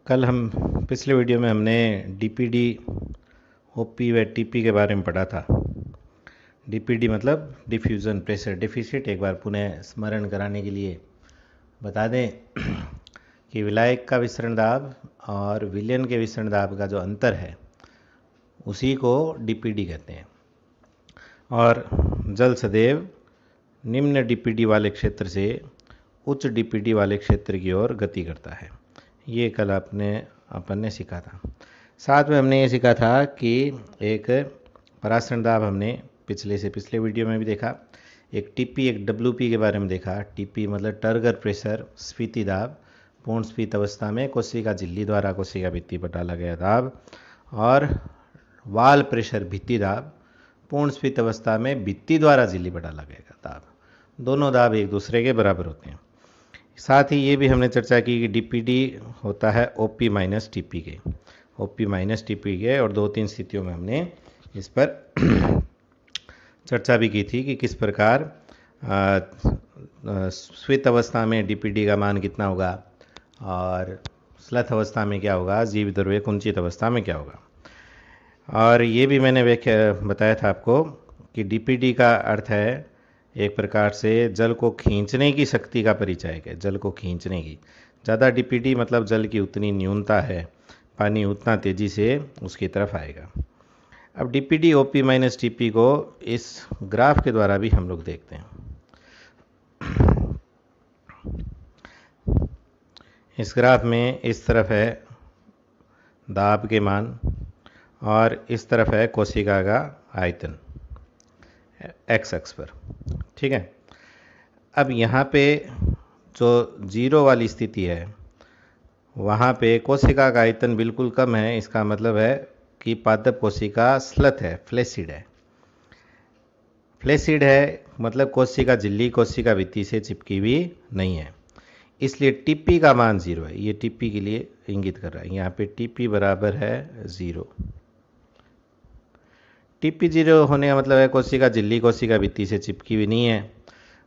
कल हम पिछले वीडियो में हमने डीपीडी, ओपी व टीपी के बारे में पढ़ा था। डीपीडी मतलब डिफ्यूज़न प्रेशर डिफिसिट। एक बार पुनः स्मरण कराने के लिए बता दें कि विलायक का विसरण दाब और विलयन के विसरण दाब का जो अंतर है उसी को डीपीडी कहते हैं। और जल सदैव निम्न डीपीडी वाले क्षेत्र से उच्च डीपीडी वाले क्षेत्र की ओर गति करता है। ये कल अपन ने सीखा था। साथ में हमने ये सीखा था कि एक परासरण दाब हमने पिछले वीडियो में भी देखा, एक टीपी एक डब्ल्यूपी के बारे में देखा। टीपी मतलब टर्गर प्रेशर स्फीति दाब, पूर्ण स्फीत अवस्था में कोशिका झिल्ली द्वारा कोशिका भित्ति पर डाला गया दाब, और वाल प्रेशर भित्ति दाब, पूर्ण स्फीत अवस्था में भित्ति द्वारा झिल्ली पर डाला गया दाब। दोनों दाब एक दूसरे के बराबर होते हैं। साथ ही ये भी हमने चर्चा की कि डीपीडी होता है ओपी माइनस टीपी के, ओपी माइनस टीपी के, और 2-3 स्थितियों में हमने इस पर चर्चा भी की थी कि किस प्रकार स्फीत अवस्था में डीपीडी का मान कितना होगा और स्लथ अवस्था में क्या होगा, जीव द्रव्य कुंचित अवस्था में क्या होगा। और ये भी मैंने बताया था आपको कि डीपीडी का अर्थ है एक प्रकार से जल को खींचने की शक्ति का परिचायक है। जल को खींचने की, ज़्यादा डीपीडी मतलब जल की उतनी न्यूनता है, पानी उतना तेज़ी से उसकी तरफ आएगा। अब डीपीडी ओपी माइनस टीपी को इस ग्राफ के द्वारा भी हम लोग देखते हैं। इस ग्राफ में इस तरफ है दाब के मान और इस तरफ है कोशिका का आयतन एक्स अक्ष पर, ठीक है। अब यहाँ पे जो जीरो वाली स्थिति है वहाँ पे कोशिका का आयतन बिल्कुल कम है। इसका मतलब है कि पादप कोशिका स्लथ है, फ्लेसिड है। फ्लेसिड है मतलब कोशिका झिल्ली कोशिका भित्ति से चिपकी हुई नहीं है, इसलिए टीपी का मान 0 है। ये टीपी के लिए इंगित कर रहा है। यहाँ पे टीपी बराबर है 0। टीपी 0 होने का मतलब है कोशिका झिल्ली कोशिका भित्ति से चिपकी हुई नहीं है,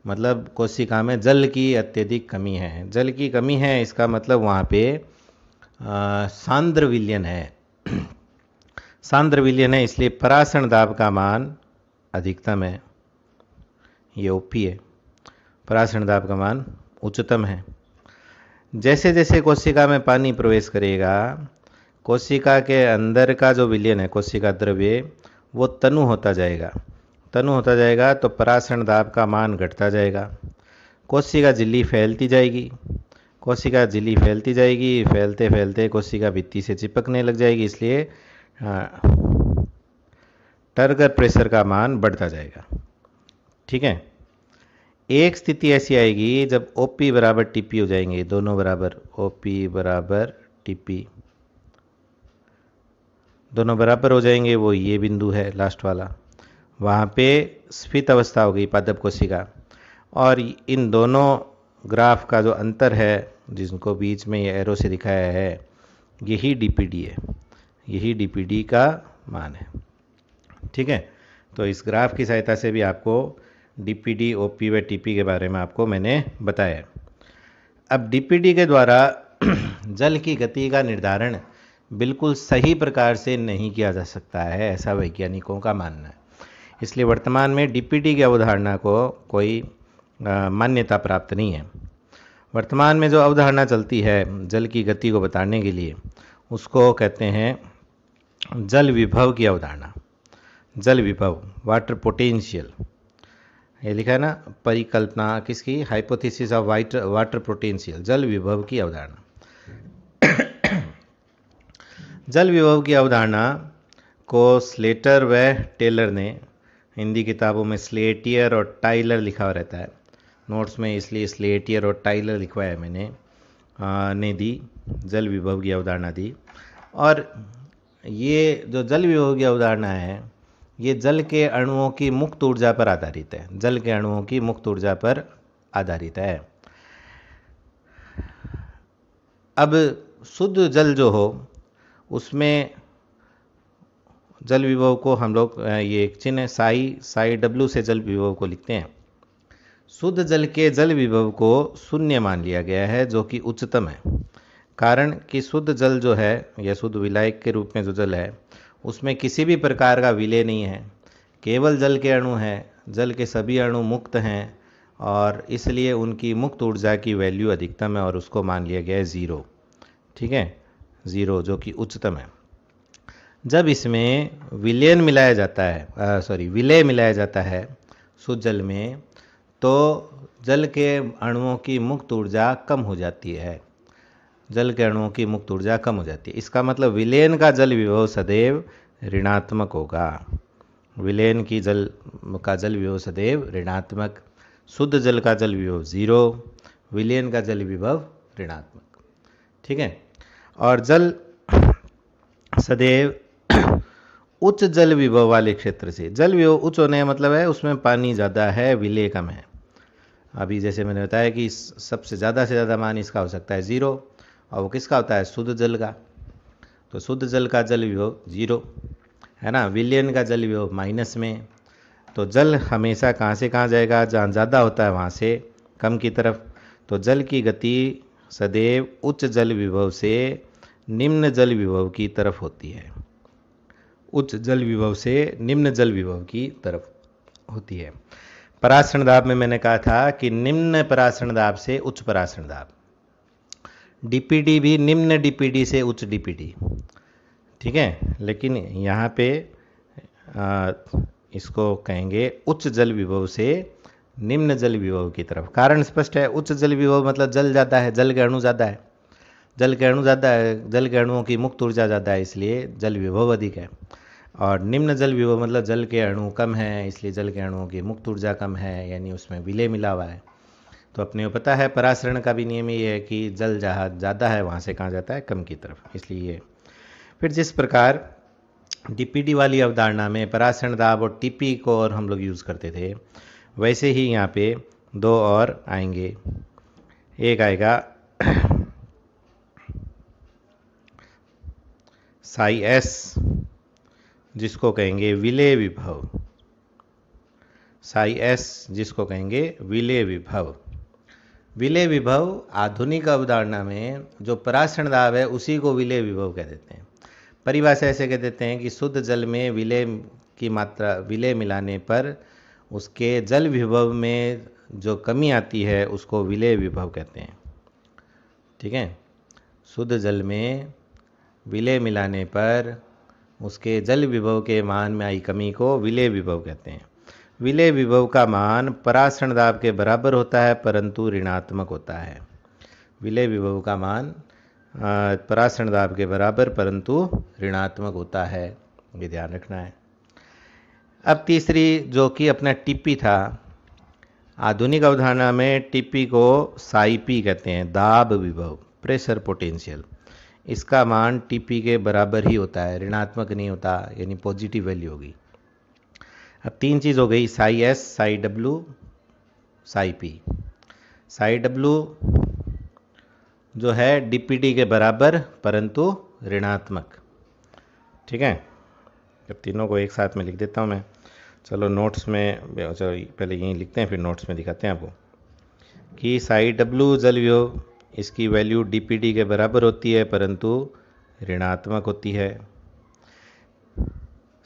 मतलब कोशिका में जल की अत्यधिक कमी है। जल की कमी है इसका मतलब वहाँ पे सांद्र विलयन है। सांद्र विलयन है, इसलिए परासरण दाब का मान अधिकतम है। ये ओपी है, परासरण दाब का मान उच्चतम है। जैसे जैसे कोशिका में पानी प्रवेश करेगा, कोशिका के अंदर का जो विलयन है कोशिका द्रव्य वो तनु होता जाएगा। तनु होता जाएगा तो परासरण दाब का मान घटता जाएगा। कोशिका झिल्ली फैलती जाएगी, कोशिका झिल्ली फैलती जाएगी, फैलते फैलते कोशिका भित्ति से चिपकने लग जाएगी, इसलिए टर्गर प्रेशर का मान बढ़ता जाएगा, ठीक है। एक स्थिति ऐसी आएगी जब ओपी बराबर टीपी हो जाएंगे, दोनों बराबर, ओपी बराबर टीपी दोनों बराबर हो जाएंगे। वो ये बिंदु है लास्ट वाला, वहाँ पे स्फीत अवस्था हो गई पादप कोशिका। और इन दोनों ग्राफ का जो अंतर है जिनको बीच में ये एरो से दिखाया है, यही डीपीडी है, यही डीपीडी का मान है, ठीक है। तो इस ग्राफ की सहायता से भी आपको डीपीडी ओपी व टीपी के बारे में आपको मैंने बताया। अब डीपीडी के द्वारा जल की गति का निर्धारण बिल्कुल सही प्रकार से नहीं किया जा सकता है, ऐसा वैज्ञानिकों का मानना है। इसलिए वर्तमान में डीपीडी की अवधारणा को कोई मान्यता प्राप्त नहीं है। वर्तमान में जो अवधारणा चलती है जल की गति को बताने के लिए, उसको कहते हैं जल विभव की अवधारणा। जल विभव, वाटर पोटेंशियल, ये लिखा है ना, परिकल्पना किसकी, हाइपोथेसिस ऑफ वाटर पोटेंशियल, जल विभव की अवधारणा। जल विभव की अवधारणा को स्लेटर व टेलर ने, हिंदी किताबों में स्लेटियर और टाइलर लिखा हुआ रहता है नोट्स में, इसलिए स्लेटियर और टाइलर लिखवाया मैंने, ने दी, जल विभव की अवधारणा दी। और ये जो जल विभव की अवधारणा है ये जल के अणुओं की मुक्त ऊर्जा पर आधारित है, जल के अणुओं की मुक्त ऊर्जा पर आधारित है। अब शुद्ध जल जो हो उसमें जल विभव को हम लोग, ये एक चिन्ह साई डब्ल्यू से जल विभव को लिखते हैं। शुद्ध जल के जल विभव को शून्य मान लिया गया है जो कि उच्चतम है। कारण कि शुद्ध जल जो है या शुद्ध विलायक के रूप में जो जल है उसमें किसी भी प्रकार का विलय नहीं है, केवल जल के अणु हैं, जल के सभी अणु मुक्त हैं और इसलिए उनकी मुक्त ऊर्जा की वैल्यू अधिकतम है और उसको मान लिया गया है 0। ठीक है, 0 जो कि उच्चतम है। जब इसमें विलयन मिलाया जाता है विलय मिलाया जाता है शुद्ध जल में, तो जल के अणुओं की मुक्त ऊर्जा कम हो जाती है, जल के अणुओं की मुक्त ऊर्जा कम हो जाती है। इसका मतलब विलयन का जल विभव सदैव ऋणात्मक होगा, विलयन की जल का जल विभव सदैव ऋणात्मक, शुद्ध जल का जल विभव 0, विलयन का जल विभव ऋणात्मक। ठीक है, और जल सदैव उच्च जल विभव वाले क्षेत्र से, जल विभव उच्च होने का मतलब है उसमें पानी ज़्यादा है, विलय कम है। अभी जैसे मैंने बताया कि सबसे ज़्यादा से ज़्यादा मान इसका हो सकता है 0, और वो किसका होता है? शुद्ध जल का। तो शुद्ध जल का जल विभव 0 है ना, विलयन का जल विभव माइनस में। तो जल हमेशा कहाँ से कहाँ जाएगा? जहाँ ज़्यादा होता है वहाँ से कम की तरफ। तो जल की गति सदैव उच्च जल विभव से निम्न जल विभव की तरफ होती है, उच्च जल विभव से निम्न जल विभव की तरफ होती है। परासरण दाब में मैंने कहा था कि निम्न परासरण दाब से उच्च परासरण दाब, डीपीडी भी निम्न डीपीडी से उच्च डीपीडी। ठीक है, लेकिन यहाँ पे इसको कहेंगे उच्च जल विभव से निम्न जल विभव की तरफ। कारण स्पष्ट है, उच्च जल विभव मतलब जल ज़्यादा है, जल के अणु ज़्यादा है, जल के अणु ज़्यादा है, जल के अणुओं की मुक्त ऊर्जा ज़्यादा है, इसलिए जल विभव अधिक है। और निम्न जल विभव मतलब जल के अणु कम है, इसलिए जल के अणुओं की मुक्त ऊर्जा कम है, यानी उसमें विलय मिला हुआ है। तो अपने को पता है परासरण का भी नियम ये है कि जल जहाँ ज़्यादा है वहाँ से कहाँ जाता है? कम की तरफ, इसलिए। फिर जिस प्रकार डीपीडी वाली अवधारणा में परासरण दाब और टीपी को और हम लोग यूज़ करते थे, वैसे ही यहाँ पे 2 और आएंगे। एक आएगा साई एस, जिसको कहेंगे विलय विभव, साई एस जिसको कहेंगे विलय विभव। विलय विभव आधुनिक अवधारणा में जो परासरण दाब है उसी को विलय विभव कह देते हैं। परिभाषा ऐसे कह देते हैं कि शुद्ध जल में विलय की मात्रा, विलय मिलाने पर उसके जल विभव में जो कमी आती है उसको विलय विभव कहते हैं। ठीक है, शुद्ध जल में विलय मिलाने पर उसके जल विभव के मान में आई कमी को विलय विभव कहते हैं। विलय विभव का मान परासरण दाब के बराबर होता है परंतु ऋणात्मक होता है। विलय विभव का मान परासरण दाब के बराबर परंतु ऋणात्मक होता है, ये ध्यान रखना है। अब तीसरी जो कि अपना टीपी था, आधुनिक अवधारणा में टीपी को साईपी कहते हैं, दाब विभव, प्रेशर पोटेंशियल। इसका मान टीपी के बराबर ही होता है, ऋणात्मक नहीं होता, यानी पॉजिटिव वैल्यू होगी। अब 3 चीज़ हो गई, Sai S, Sai W, Sai P. Sai W जो है डीपीडी के बराबर परंतु ऋणात्मक। ठीक है, जब तीनों को एक साथ में लिख देता हूँ मैं, चलो नोट्स में, चलो पहले यहीं लिखते हैं फिर नोट्स में दिखाते हैं आपको कि साई डब्ल्यू जल विभव, इसकी वैल्यू डीपीडी के बराबर होती है परंतु ऋणात्मक होती है।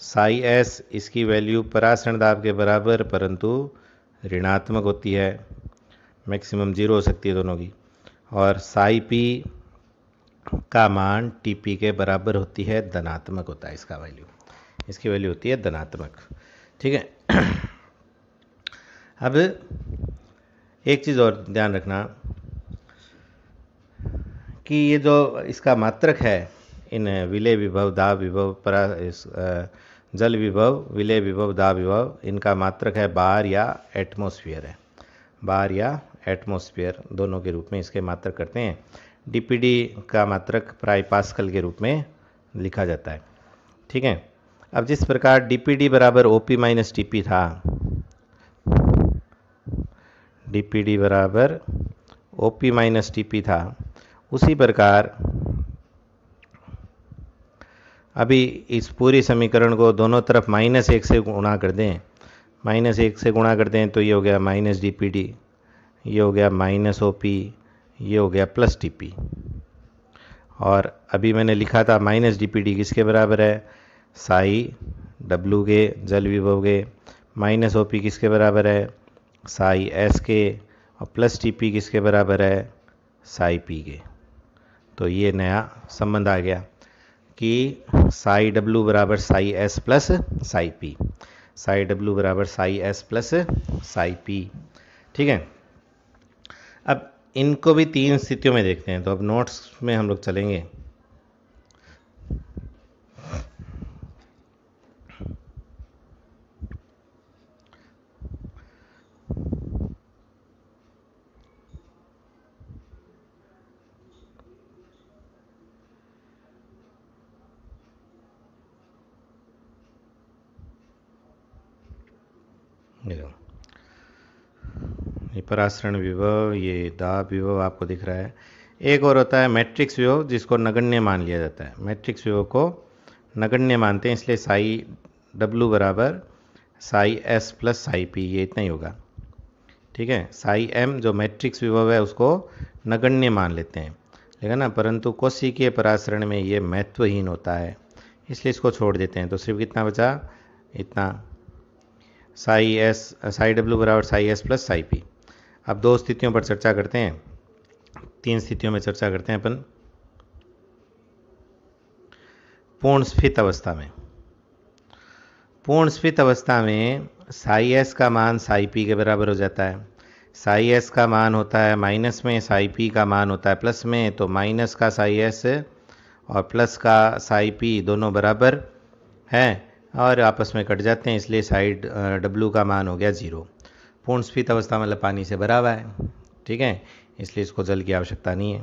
साई एस, इसकी वैल्यू परासरण दाब के बराबर परंतु ऋणात्मक होती है, मैक्सिमम 0 हो सकती है दोनों की। और साई पी का मान टीपी के बराबर होती है, धनात्मक होता है इसका वैल्यू, इसकी वैल्यू होती है धनात्मक। ठीक है, अब एक चीज़ और ध्यान रखना कि ये जो इसका मात्रक है, इन विलय विभव, दाब विभव, जल विभव, विलय विभव, दाब विभव, इनका मात्रक है बार या एटमॉस्फेयर है, बार या एटमॉस्फेयर दोनों के रूप में इसके मात्रक करते हैं। डीपीडी का मात्रक प्राय पास्कल के रूप में लिखा जाता है। ठीक है, अब जिस प्रकार डीपीडी बराबर ओपी माइनस टीपी था, डीपीडी बराबर ओपी माइनस टीपी था, उसी प्रकार अभी इस पूरी समीकरण को दोनों तरफ -1 से गुणा कर दें, -1 से गुणा कर दें तो ये हो गया माइनस डीपीडी, ये हो गया माइनस ओपी, ये हो गया प्लस टीपी। और अभी मैंने लिखा था माइनस डीपीडी किसके बराबर है, साई डब्लू के जल विभव के, माइनस ओपी किसके बराबर है, साई एस के, और प्लस टीपी किसके बराबर है, साई पी के। तो ये नया संबंध आ गया कि साई डब्लू बराबर psi S plus psi P, psi W बराबर psi S plus psi P. ठीक है, अब इनको भी 3 स्थितियों में देखते हैं। तो अब नोट्स में हम लोग चलेंगे। देखो, ये परासरण विभव, ये दाब विभव आपको दिख रहा है। एक और होता है मैट्रिक्स विभव, जिसको नगण्य मान लिया जाता है। मैट्रिक्स विभव को नगण्य मानते हैं, इसलिए साई डब्लू बराबर psi S plus psi P, ये इतना ही होगा। ठीक है, साई एम जो मैट्रिक्स विभव है उसको नगण्य मान लेते हैं, लेकिन ना, परंतु कोशिकीय परासरण में ये महत्वहीन होता है, इसलिए इसको छोड़ देते हैं। तो सिर्फ कितना बचा, इतना, साई एस, साई डब्लू बराबर psi S plus psi P. अब 2 स्थितियों पर चर्चा करते हैं, 3 स्थितियों में चर्चा करते हैं अपन। पूर्ण स्फीत अवस्था में, पूर्ण स्फीत अवस्था में साई एस का मान साई पी के बराबर हो जाता है। साई एस का मान होता है माइनस में, साई पी का मान होता है प्लस में। तो माइनस का साई एस और प्लस का साई पी दोनों बराबर हैं और आपस में कट जाते हैं, इसलिए साइड डब्लू का मान हो गया 0। पूर्ण स्फीत अवस्था मतलब पानी से भरा हुआ है। ठीक है, इसलिए इसको जल की आवश्यकता नहीं है।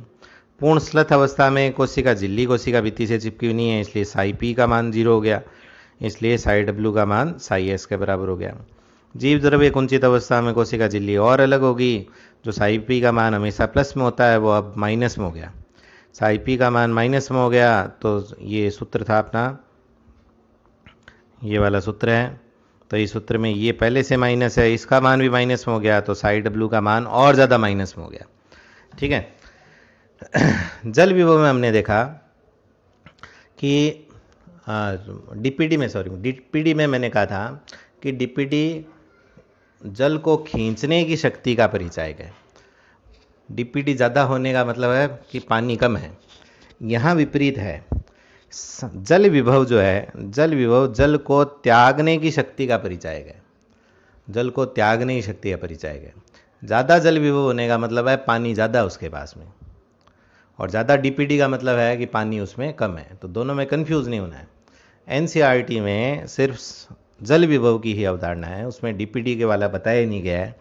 पूर्ण स्लथ अवस्था में कोशिका झिल्ली कोशिका भित्ति से चिपकी हुई नहीं है, इसलिए साई पी का मान 0 हो गया, इसलिए साई डब्लू का मान साई एस के बराबर हो गया। जीव द्रव्य कुंचित अवस्था में कोशिका झिल्ली और अलग होगी, जो साई पी का मान हमेशा प्लस में होता है वो अब माइनस में हो गया। साई पी का मान माइनस में हो गया, तो ये सूत्र था अपना, ये वाला सूत्र है। तो इस सूत्र में ये पहले से माइनस है, इसका मान भी माइनस में हो गया, तो साई डब्लू का मान और ज़्यादा माइनस में हो गया। ठीक है, जल विभव में हमने देखा कि डीपीडी में मैंने कहा था कि डीपीडी जल को खींचने की शक्ति का परिचायक है। डीपीडी ज़्यादा होने का मतलब है कि पानी कम है। यहाँ विपरीत है, जल विभव जो है, जल विभव जल को त्यागने की शक्ति का परिचायक है। जल को त्यागने की शक्ति का परिचायक है। ज़्यादा जल विभव होने का मतलब है पानी ज़्यादा उसके पास में, और ज़्यादा डीपीडी का मतलब है कि पानी उसमें कम है। तो दोनों में कंफ्यूज नहीं होना है। एनसीईआरटी में सिर्फ जल विभव की ही अवधारणा है, उसमें डीपीडी के वाला बताया नहीं गया है।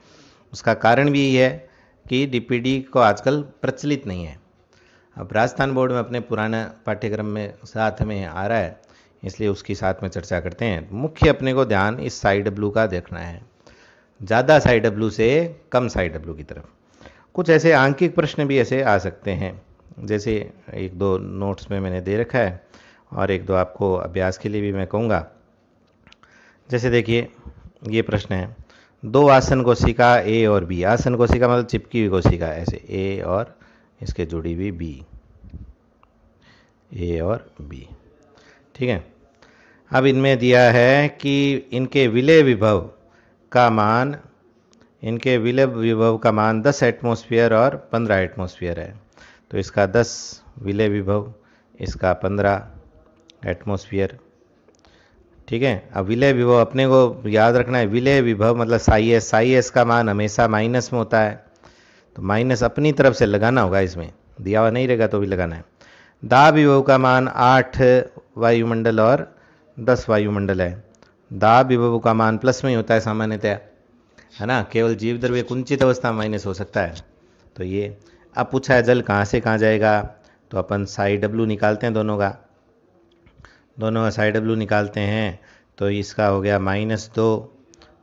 उसका कारण भी यही है कि डीपीडी को आजकल प्रचलित नहीं है। अब राजस्थान बोर्ड में अपने पुराना पाठ्यक्रम में साथ में आ रहा है, इसलिए उसकी साथ में चर्चा करते हैं। मुख्य अपने को ध्यान इस साई डब्लू का देखना है, ज़्यादा साई डब्लू से कम साई डब्लू की तरफ। कुछ ऐसे आंकिक प्रश्न भी ऐसे आ सकते हैं, जैसे 1-2 नोट्स में मैंने दे रखा है और 1-2 आपको अभ्यास के लिए भी मैं कहूँगा। जैसे देखिए, ये प्रश्न है, 2 आसन कोशिका ए और बी, आसन कोशिका मतलब चिपकी हुई कोशिका, ऐसे ए और इसके जुड़ी हुई बी, ए और बी। ठीक है, अब इनमें दिया है कि इनके विलय विभव का मान, इनके विलय विभव का मान 10 एटमॉस्फेयर और 15 एटमॉस्फेयर है। तो इसका 10 विलय विभव, इसका 15 एटमॉस्फेयर। ठीक है, अब विलय विभव अपने को याद रखना है, विलय विभव मतलब साई एस का मान हमेशा माइनस में होता है, तो माइनस अपनी तरफ से लगाना होगा, इसमें दिया हुआ नहीं रहेगा तो भी लगाना है। दाब विभव का मान 8 वायुमंडल और 10 वायुमंडल है। दाब विभव का मान प्लस में ही होता है सामान्यतः, है ना, केवल जीव द्रव्य कुंचित अवस्था में माइनस हो सकता है। तो ये अब पूछा है जल कहाँ से कहाँ जाएगा, तो अपन साई डब्लू निकालते हैं, दोनों का साई डब्लू निकालते हैं। तो इसका हो गया -2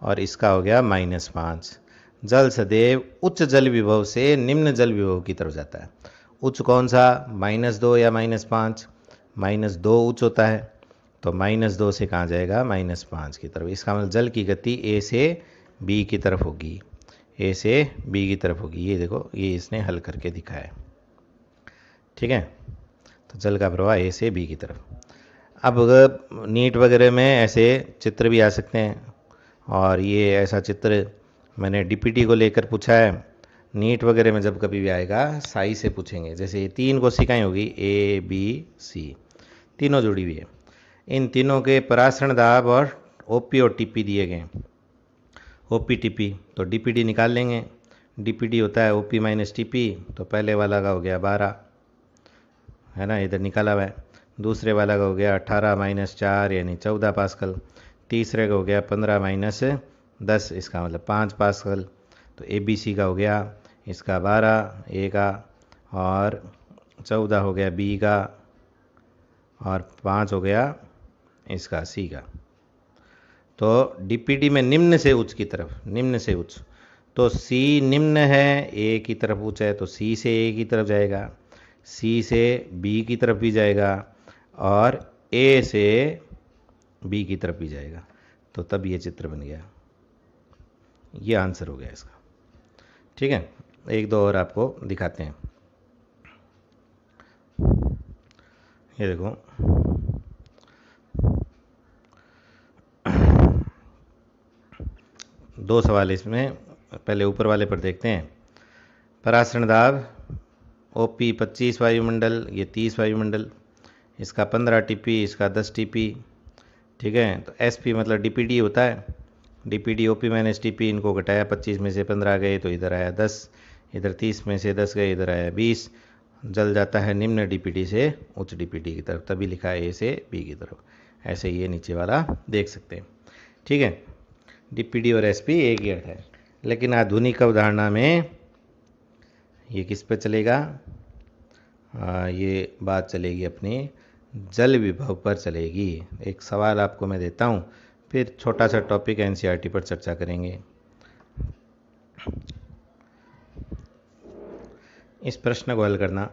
और इसका हो गया -5। जल सदैव उच्च जल विभव से निम्न जल विभव की तरफ जाता है। उच्च कौन सा, -2 या -5? -2 उच्च होता है, तो -2 से कहाँ जाएगा, -5 की तरफ। इसका मतलब जल की गति ए से बी की तरफ होगी, ए से बी की तरफ होगी। ये देखो, ये इसने हल करके दिखाया है। ठीक है, तो जल का प्रवाह ए से बी की तरफ। अब नीट वगैरह में ऐसे चित्र भी आ सकते हैं, और ये ऐसा चित्र मैंने डीपीटी को लेकर पूछा है। नीट वगैरह में जब कभी भी आएगा साई से पूछेंगे। जैसे ये 3 कोशिकाएं होगी, ए बी सी, तीनों जुड़ी हुई है। इन तीनों के परासरण दाब और ओपी और टीपी दिए गए। ओपी टीपी तो डीपीडी निकाल लेंगे। डीपीडी होता है ओपी माइनस टीपी, तो पहले वाला का हो गया 12, है ना, इधर निकाला हुआ है। दूसरे वाला का हो गया 18 माइनस 4 यानी 14 पास्कल। तीसरे का हो गया 15 माइनस 10, इसका मतलब 5 पास्कल। तो ए बी सी का हो गया इसका 12 ए का, और 14 हो गया बी का, और 5 हो गया इसका सी का। तो डीपीडी में निम्न से उच्च की तरफ, निम्न से उच्च, तो सी निम्न है, ए की तरफ उच्च है, तो सी से ए की तरफ जाएगा, सी से बी की तरफ भी जाएगा, और ए से बी की तरफ भी जाएगा। तो तब ये चित्र बन गया। ये आंसर हो गया इसका। ठीक है, एक दो और आपको दिखाते हैं। ये देखो, दो सवाल इसमें, पहले ऊपर वाले पर देखते हैं। परासरण दाब ओपी 25 वायुमंडल, ये 30 वायुमंडल, इसका 15 टीपी, इसका 10 टीपी। ठीक है, तो एसपी मतलब डीपीडी होता है। डीपीडी ओपी माइनस टीपी, इनको घटाया, 25 में से 15 गए तो इधर आया 10, इधर 30 में से 10 गए, इधर आया 20। जल जाता है निम्न डीपीडी से उच्च डीपीडी की तरफ, तभी लिखा है ए से बी की तरफ। ऐसे ये नीचे वाला देख सकते हैं। ठीक है, डीपीडी और एसपी एक ही अर्थ है। लेकिन आधुनिक अवधारणा में ये किस पे चलेगा? ये बात चलेगी अपनी जल विभव पर चलेगी। एक सवाल आपको मैं देता हूँ, फिर छोटा सा टॉपिक एनसीईआरटी पर चर्चा करेंगे। इस प्रश्न को हल करना,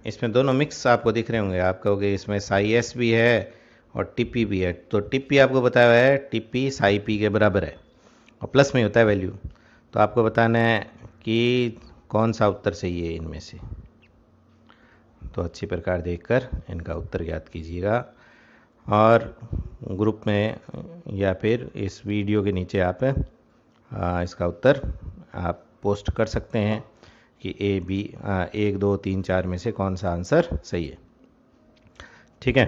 इसमें दोनों मिक्स आपको दिख रहे होंगे। आप कहोगे इसमें साई एस भी है और टीपी भी है, तो टीपी आपको बताया हुआ है टीपी साई पी के बराबर है और प्लस में होता है वैल्यू। तो आपको बताना है कि कौन सा उत्तर सही है इनमें से। तो अच्छी प्रकार देखकर इनका उत्तर ज्ञात कीजिएगा, और ग्रुप में या फिर इस वीडियो के नीचे आप इसका उत्तर आप पोस्ट कर सकते हैं कि ए बी 1 2 3 4 में से कौन सा आंसर सही है। ठीक है,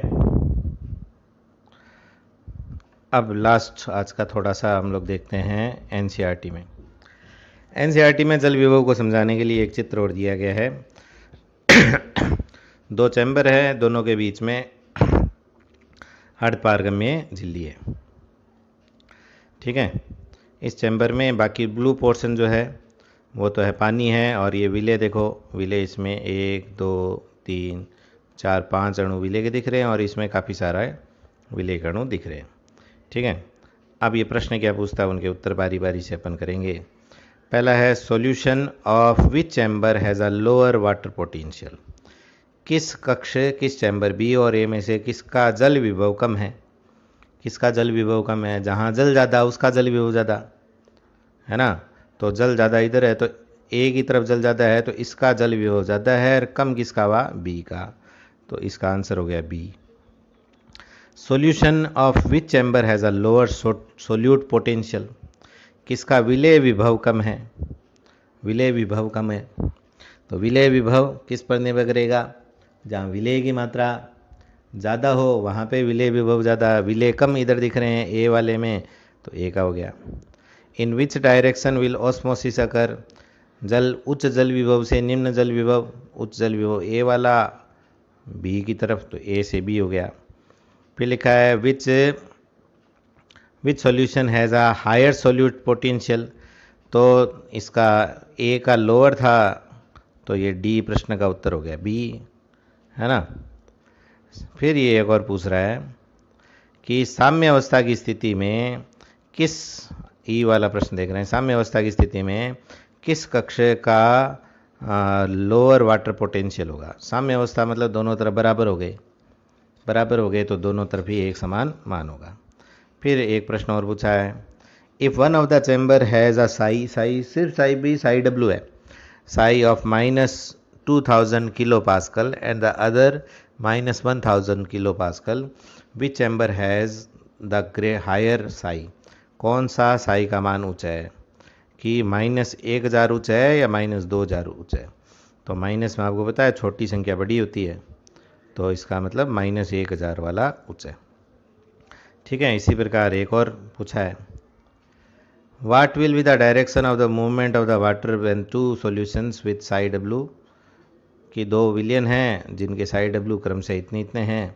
अब लास्ट आज का थोड़ा सा हम लोग देखते हैं एनसीईआरटी में। एनसीईआरटी में जल विभव को समझाने के लिए एक चित्र और दिया गया है। 2 चैम्बर है, दोनों के बीच में अर्धपारगम्य झिल्ली है। ठीक है, इस चैम्बर में बाकी ब्लू पोर्शन जो है वो तो है पानी है, और ये विलेय देखो, विलेय इसमें 1 2 3 4 5 अणु विलेय के दिख रहे हैं, और इसमें काफ़ी सारा विलेय के अणु दिख रहे हैं। ठीक है, अब ये प्रश्न क्या पूछता है, उनके उत्तर बारी बारी से अपन करेंगे। पहला है solution of which chamber has a lower water potential. किस कक्ष, किस चैम्बर बी और ए में से किसका जल विभव कम है? किसका जल विभव कम है? जहाँ जल ज़्यादा उसका जल विभव ज़्यादा है ना। तो जल ज़्यादा इधर है, तो ए की तरफ जल ज़्यादा है, तो इसका जल विभव ज़्यादा है, और कम किसका हुआ? बी का। तो इसका आंसर हो गया B. Solution of which chamber has a lower solute potential. किसका विलेय विभव कम है? विलेय विभव कम है, तो विलेय विभव किस पर निर्भर करेगा? जहाँ विलेय की मात्रा ज़्यादा हो वहाँ पे विलेय विभव ज़्यादा। विलेय कम इधर दिख रहे हैं ए वाले में, तो ए का हो गया। इन विच डायरेक्शन विल ऑस्मोसिस अकर। जल उच्च जल विभव से निम्न जल विभव, उच्च जल विभव ए वाला बी की तरफ, तो ए से बी हो गया। फिर लिखा है which solution has a higher solute potential. तो इसका ए का लोअर था, तो ये डी प्रश्न का उत्तर हो गया बी, है ना। फिर ये एक और पूछ रहा है कि साम्य अवस्था की स्थिति में किस, ई वाला प्रश्न देख रहे हैं, साम्य अवस्था की स्थिति में किस कक्ष का लोअर वाटर पोटेंशियल होगा। साम्य अवस्था मतलब दोनों तरफ बराबर हो गए, बराबर हो गए तो दोनों तरफ ही एक समान मान होगा। फिर एक प्रश्न और पूछा है, if one of the chamber has a psi, psi सिर्फ साई बी साई डब्ल्यू है, psi of 2000 kilo pascal and the other -1000 kilo pascal, which chamber has the higher psi, कौन सा साई का मान ऊंचा है, कि -1000 ऊंचा है या -2000 ऊंचा है। तो माइनस में आपको पता है छोटी संख्या बड़ी होती है, तो इसका मतलब -1000 वाला ऊंचा है। ठीक है, इसी प्रकार एक और पूछा है, what will be the direction of the movement of the water when two solutions with psi W, कि दो विलियन हैं जिनके साई डब्ल्यू क्रमशः इतने इतने हैं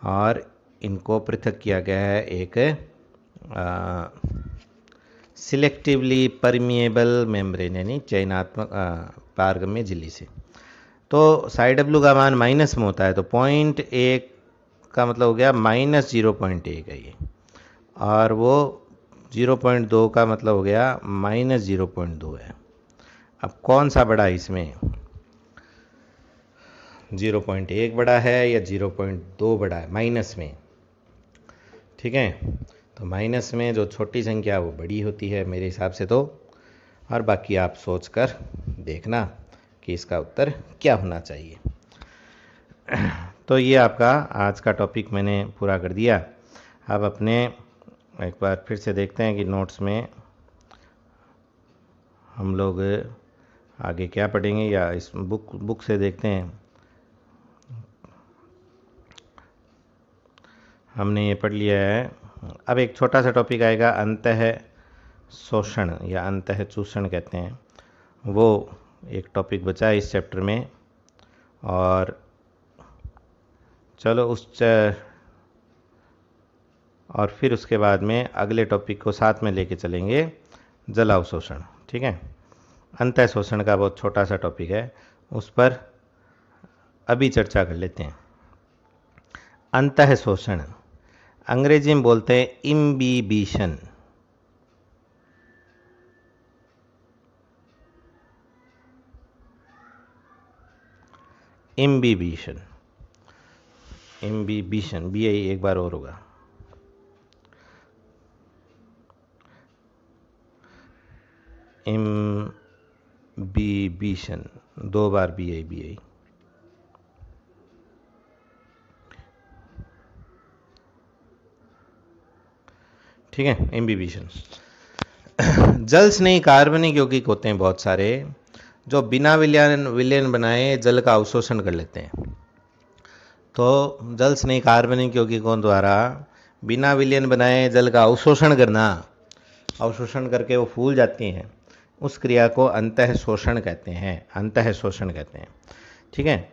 और इनको पृथक किया गया है एक सिलेक्टिवली परमिएबल मेम्ब्रेन यानी चयनात्मक पारगम्य झिल्ली से। तो साई डब्ल्यू का मान माइनस में होता है, तो 0.1 का मतलब हो गया -0.1 है ये, और वो 0.2 का मतलब हो गया -0.2 है। अब कौन सा बड़ा है इसमें, 0.1 बड़ा है या 0.2 बड़ा है माइनस में। ठीक है, तो माइनस में जो छोटी संख्या वो बड़ी होती है मेरे हिसाब से तो, और बाकी आप सोच कर देखना कि इसका उत्तर क्या होना चाहिए। तो ये आपका आज का टॉपिक मैंने पूरा कर दिया। अब अपने एक बार फिर से देखते हैं कि नोट्स में हम लोग आगे क्या पढ़ेंगे, या इस बुक से देखते हैं। हमने ये पढ़ लिया है। अब एक छोटा सा टॉपिक आएगा, अंतः शोषण या अंतः चूषण कहते हैं, वो एक टॉपिक बचा है इस चैप्टर में। और चलो और फिर उसके बाद में अगले टॉपिक को साथ में लेके चलेंगे, जल अवशोषण। ठीक है, अंतः शोषण का बहुत छोटा सा टॉपिक है, उस पर अभी चर्चा कर लेते हैं। अंतः शोषण अंग्रेजी में बोलते हैं इम्बिबिशन। इम्बिबिशन, इम्बिबिशन, बी एक बार और होगा, इम्बिबिशन, 2 बार बी। ठीक है, इम्बिबिशन। जल स्नेही कार्बनिक यौगिक होते हैं बहुत सारे, जो बिना विलयन बनाए जल का अवशोषण कर लेते हैं। तो जल स्नेही कार्बनिक यौगिकों द्वारा बिना विलयन बनाए जल का अवशोषण करना, अवशोषण करके वो फूल जाती हैं, उस क्रिया को अंतः शोषण कहते हैं, अंतः शोषण कहते हैं। ठीक है,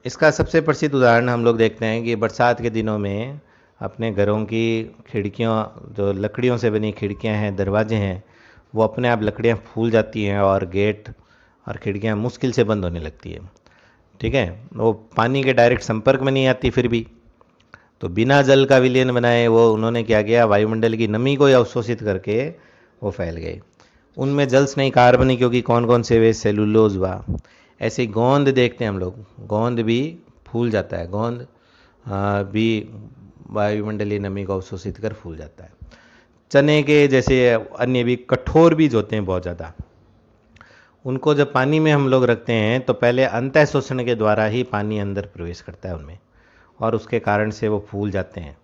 इसका सबसे प्रसिद्ध उदाहरण हम लोग देखते हैं कि बरसात के दिनों में अपने घरों की खिड़कियों, जो लकड़ियों से बनी खिड़कियां हैं, दरवाजे हैं, वो अपने आप लकड़ियां फूल जाती हैं और गेट और खिड़कियां मुश्किल से बंद होने लगती है। ठीक है, वो पानी के डायरेक्ट संपर्क में नहीं आती, फिर भी तो बिना जल का विलयन बनाए वो उन्होंने क्या किया, वायुमंडल की नमी को अवशोषित करके वो फैल गए। उनमें जल स्नेही कार्बनिक क्योंकि कौन कौन से वे, सेलुलोज हुआ। ऐसे गोंद देखते हैं हम लोग, गोंद भी फूल जाता है, गोंद भी वायुमंडलीय नमी को अवशोषित कर फूल जाता है। चने के जैसे अन्य भी कठोर बीज होते हैं बहुत ज़्यादा, उनको जब पानी में हम लोग रखते हैं तो पहले अंतः शोषण के द्वारा ही पानी अंदर प्रवेश करता है उनमें, और उसके कारण से वो फूल जाते हैं।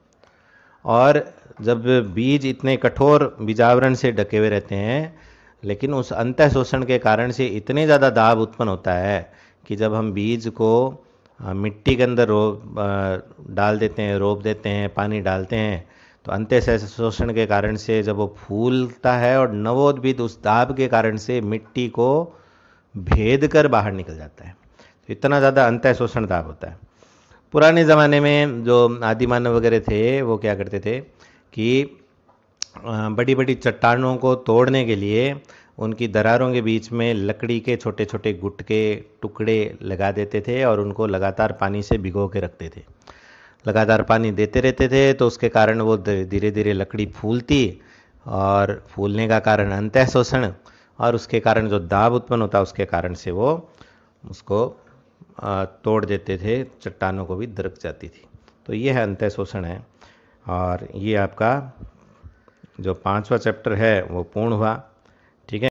और जब बीज इतने कठोर बीजावरण से ढके हुए रहते हैं, लेकिन उस अंतः शोषण के कारण से इतने ज़्यादा दाब उत्पन्न होता है कि जब हम बीज को मिट्टी के अंदर डाल देते हैं, रोप देते हैं, पानी डालते हैं, तो अंतः शोषण के कारण से जब वो फूलता है और नवोद्भिद उस दाब के कारण से मिट्टी को भेद कर बाहर निकल जाता है, तो इतना ज़्यादा अंतः शोषण दाब होता है। पुराने ज़माने में जो आदि मानव वगैरह थे वो क्या करते थे कि बड़ी बड़ी चट्टानों को तोड़ने के लिए उनकी दरारों के बीच में लकड़ी के छोटे छोटे गुट के टुकड़े लगा देते थे और उनको लगातार पानी से भिगो के रखते थे। लगातार पानी देते रहते थे तो उसके कारण वो धीरे धीरे लकड़ी फूलती, और फूलने का कारण अंतः शोषण, और उसके कारण जो दाब उत्पन्न होता उसके कारण से वो उसको तोड़ देते थे, चट्टानों को भी दरक जाती थी। तो ये है अंतः शोषण है। और ये आपका जो 5वां चैप्टर है वो पूर्ण हुआ। ठीक है।